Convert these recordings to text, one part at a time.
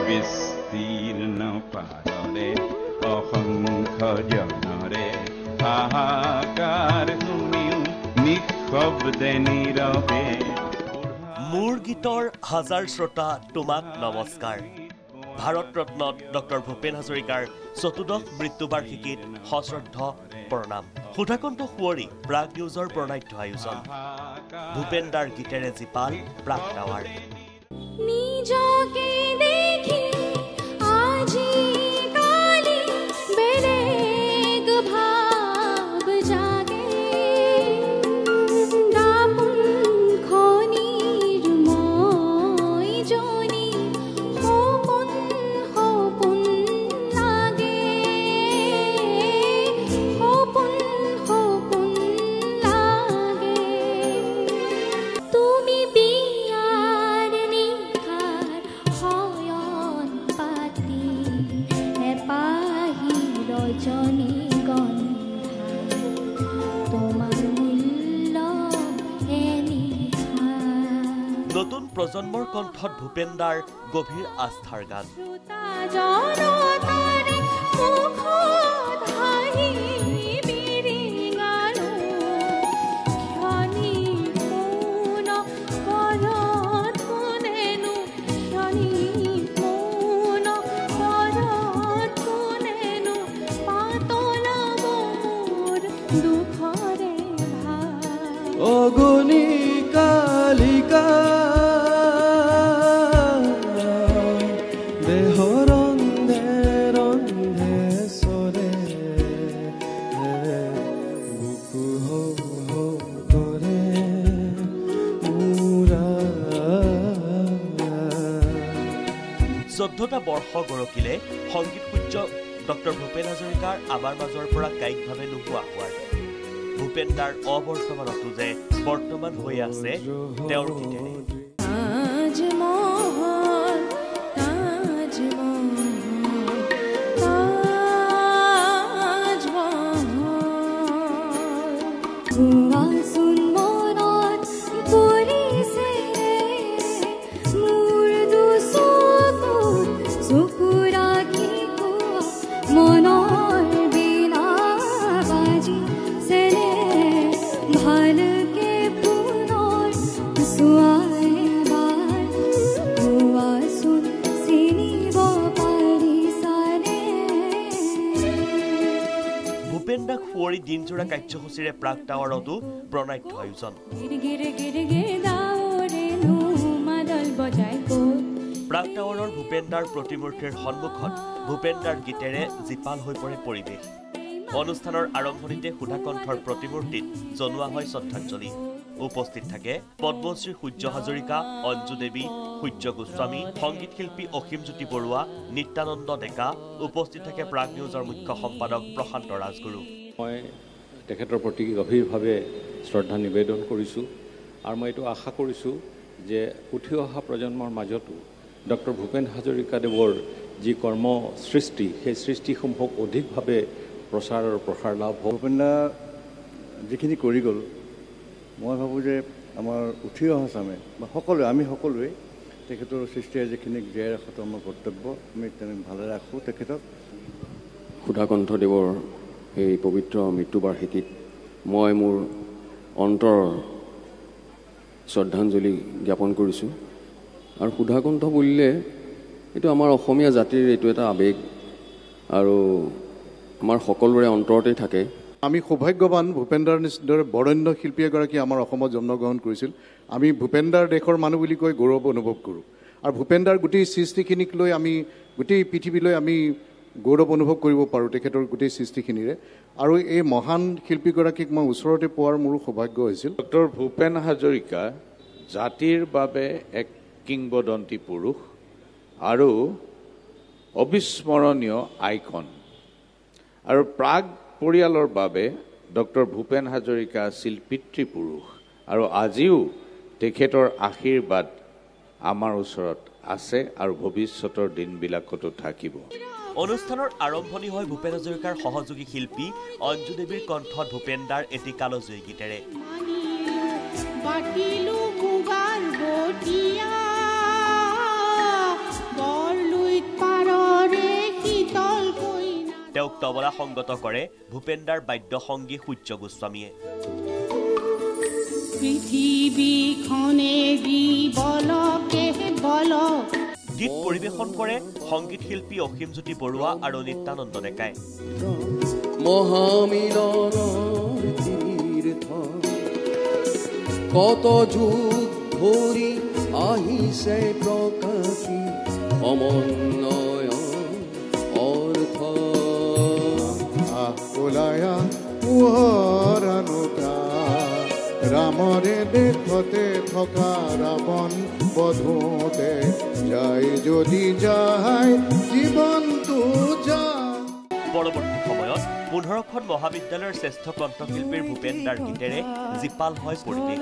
বিস্তীৰ্ণ পাৰৰে অসংখ্য জনৰে হাহাকাৰ শুনিও নিঃশব্দে নীৰৱে মোৰ গীতৰ হাজাৰ শ্ৰোতা তোমাক নমস্কাৰ। ভাৰত ৰত্ন ডক্টৰ ভূপেন হাজৰিকাৰ ৪ৰ্থ মৃত্যুবাৰ্ষিকীত সশ্ৰদ্ধ প্ৰণাম। সুধাকণ্ঠ সুঁৱৰী প্ৰাগ নিউজৰ প্ৰণাঢ্য আয়োজন। ভূপেন দাৰ গীতেৰে জীপাল প্ৰাগ টাৱাৰ। নতুন প্ৰজন্মৰ কণ্ঠত ভূপেন দাৰ গভীৰ আস্থাৰ গান। অগণি কালিকা দেহৰন্ধে ৰন্ধে চৰে বুকু কৰে মুৰা 14টা বৰ্ষ গৰকিলে সংগীত সূৰ্য ডক্টৰ ভূপেন হাজৰিকাৰ আমাৰ মাজৰ পৰা কায়িকভাৱে নোহোৱা হোৱাৰ। ভূপেন দাৰ অবৰ্তমানতো যে বৰ্তমান হৈ আছে তেওঁৰ গীতেৰে। ভূপেন দাক সুঁৱৰী দিনজোৰা কাৰ্যসূচীৰে প্ৰাগ টাৱাৰতো প্ৰণাঢ্য আয়োজন। প্ৰাগ টাৱাৰৰ ভূপেন দাৰ প্ৰতিমূৰ্তিৰ সন্মুখত ভূপেন দাৰ গীতেৰে জীপাল হৈ পৰে পৰিৱেশ। অনুষ্ঠানৰ আৰম্ভণিতে সুধাকণ্ঠৰ প্ৰতিমূৰ্তিত জনোৱা হয় শ্ৰদ্ধাঞ্জলি। উপস্থিত থাকে পদ্মশ্ৰী সূৰ্য হাজৰিকা, অঞ্জু দেৱী, সূৰ্য গোস্বামী, সংগীত শিল্পী অসীমজ্যোতি বৰুৱা, নিত্যানন্দ ডেকা। উপস্থিত থাকে প্ৰাগ নিউজৰ মুখ্য সম্পাদক প্ৰশান্ত ৰাজগুৰু। মই তেখেতৰ প্ৰতি গভীৰভাৱে শ্ৰদ্ধা নিবেদন কৰিছোঁ আৰু মই এইটো আশা কৰিছোঁ যে উঠি অহা প্ৰজন্মৰ মাজতো ডক্টৰ ভূপেন হাজৰিকাদেৱৰ যি কৰ্ম সৃষ্টি সেই সৃষ্টিসমূহক অধিকভাৱে প্ৰচাৰ আৰু প্ৰসাৰ লাভ হ'ব। ভূপেন দা যিখিনি কৰি গ'ল, মই ভাবোঁ যে আমাৰ উঠি অহা চামে বা আমি সকলোৱে তেখেতৰ সৃষ্টিৰে যিখিনি জীয়াই ৰখাটো আমাৰ কৰ্তব্য। আমি তেনে ভালে ৰাখোঁ তেখেতক। সুধাকণ্ঠদেৱৰ এই পবিত্ৰ মৃত্যুবাৰ্ষিকীত মই মোৰ অন্তৰৰ শ্ৰদ্ধাঞ্জলি জ্ঞাপন কৰিছোঁ। আৰু সুধাকণ্ঠ বুলিলে এইটো আমাৰ অসমীয়া জাতিৰ এইটো এটা আৱেগ আৰু আমাৰ সকলোৰে অন্তৰতেই থাকে। আমি সৌভাগ্যৱান, ভূপেন দাৰ দৰে বৰেণ্য শিল্পী এগৰাকী আমাৰ অসমত জন্মগ্ৰহণ কৰিছিল। আমি ভূপেন দাৰ দেশৰ মানুহ বুলি কৈ গৌৰৱ অনুভৱ কৰোঁ। আৰু ভূপেন দাৰ গোটেই সৃষ্টিখিনিক লৈ আমি গোটেই পৃথিৱীলৈ আমি গৌৰৱ অনুভৱ কৰিব পাৰোঁ তেখেতৰ গোটেই সৃষ্টিখিনিৰে। আৰু এই মহান শিল্পীগৰাকীক মই ওচৰতে পোৱাৰ মোৰো সৌভাগ্য হৈছিল। ডক্টৰ ভূপেন হাজৰিকা জাতিৰ বাবে এক কিংবদন্তি পুৰুষ আৰু অবিস্মৰণীয় আইকন। আৰু প্ৰাগ পৰিয়ালৰ বাবে ডক্টৰ ভূপেন হাজৰিকা আছিল পিতৃপুৰুষ আৰু আজিও তেখেতৰ আশীৰ্বাদ আমাৰ ওচৰত আছে আৰু ভৱিষ্যতৰ দিনবিলাকতো থাকিব। অনুষ্ঠানৰ আৰম্ভণি হয় ভূপেন হাজৰিকাৰ সহযোগী শিল্পী অঞ্জু দেৱীৰ কণ্ঠত ভূপেন দাৰ এটি কালজয়ী গীতেৰে। তবলা সংগত কৰে ভূপেন্দাৰ বাদ্য সংগী সূৰ্য গোস্বামীয়ে পৃথিৱীখনে বলকে বলক গীত পৰিৱেশন কৰে সংগীত শিল্পী অসীমজ্যোতি বৰুৱা আৰু নিত্যানন্দ ডেকাই মহামিলনৰ তীৰ্থ কত যুগ ধৰি আহিছে প্ৰকাশী সমন্বয় অৰ্থ ওলায়া পোহৰানুতা ৰামৰে দেশতে থকা ৰাৱণ বধোতে যায় যদি যায় জীৱনটো যায় পৰৱৰ্তী সময়ত 15খন মহাবিদ্যালয়ৰ শ্ৰেষ্ঠ কণ্ঠশিল্পীৰ ভূপেন্দাৰ গীতেৰে জীপাল হয় পৰিৱেশ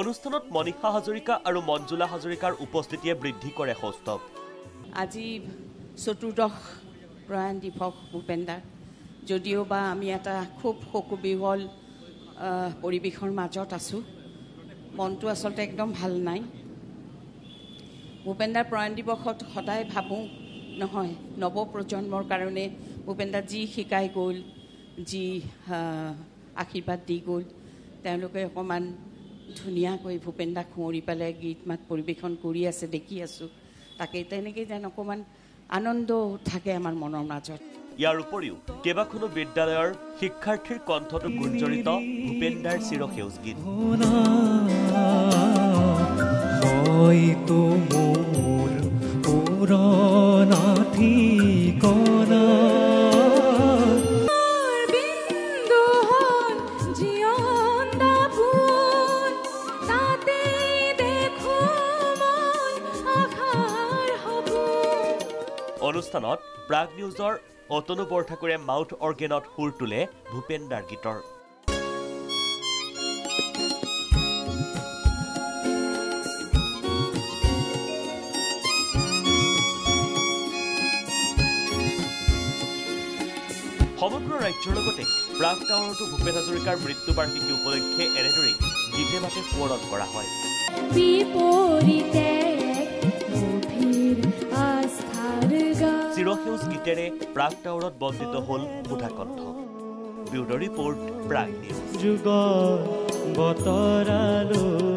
অনুষ্ঠানত মনীষা হাজৰিকা আৰু মঞ্জুলা হাজৰিকাৰ উপস্থিতিয়ে বৃদ্ধি কৰে সৌষ্ঠৱ আজি চতুৰ্দশ প্ৰয়াণ দিৱস ভূপেন্দাৰ যদিও বা আমি এটা খুব শোকবিহল পৰিৱেশৰ মাজত আছোঁ মনটো আচলতে একদম ভাল নাই ভূপেন্দাৰ প্ৰয়াণ দিৱসত সদায় ভাবোঁ নহয় নৱপ্ৰজন্মৰ কাৰণে ভূপেন্দা যি শিকাই গ'ল যি আশীৰ্বাদ দি গ'ল তেওঁলোকে অকণমান ধুনীয়াকৈ ভূপেন্দাক সুঁৱৰি পেলাই গীত মাত পৰিৱেশন কৰি আছে দেখি আছোঁ তাকে তেনেকৈ যেন অকণমান আনন্দ থাকে আমাৰ মনৰ মাজত ইয়াৰ উপৰিও কেইবাখনো বিদ্যালয়ৰ শিক্ষাৰ্থীৰ কণ্ঠটো গুঞ্জৰিত ভূপেন্দাৰ চিৰসেউজ গীত হয়তো মোৰ পুৰণা ঠিকনা অনুষ্ঠানত প্ৰাগ নিউজৰ অতনু বৰঠাকুৰে মাউথ অৰ্গেনত সুৰ তোলে ভূপেন্দাৰ গীতৰ সমগ্ৰ ৰাজ্যৰ লগতে প্ৰাগ টাৱাৰতো ভূপেন হাজৰিকাৰ মৃত্যুবাৰ্ষিকী উপলক্ষে এনেদৰেই গীতে মাতে সোঁৱৰণ কৰা হয় চিৰসেউজ গীতেৰে প্ৰাগ টাৱাৰত বন্দিত হ'ল Sudhakantha bureau' report Prag news যুগৰ বতৰালৈ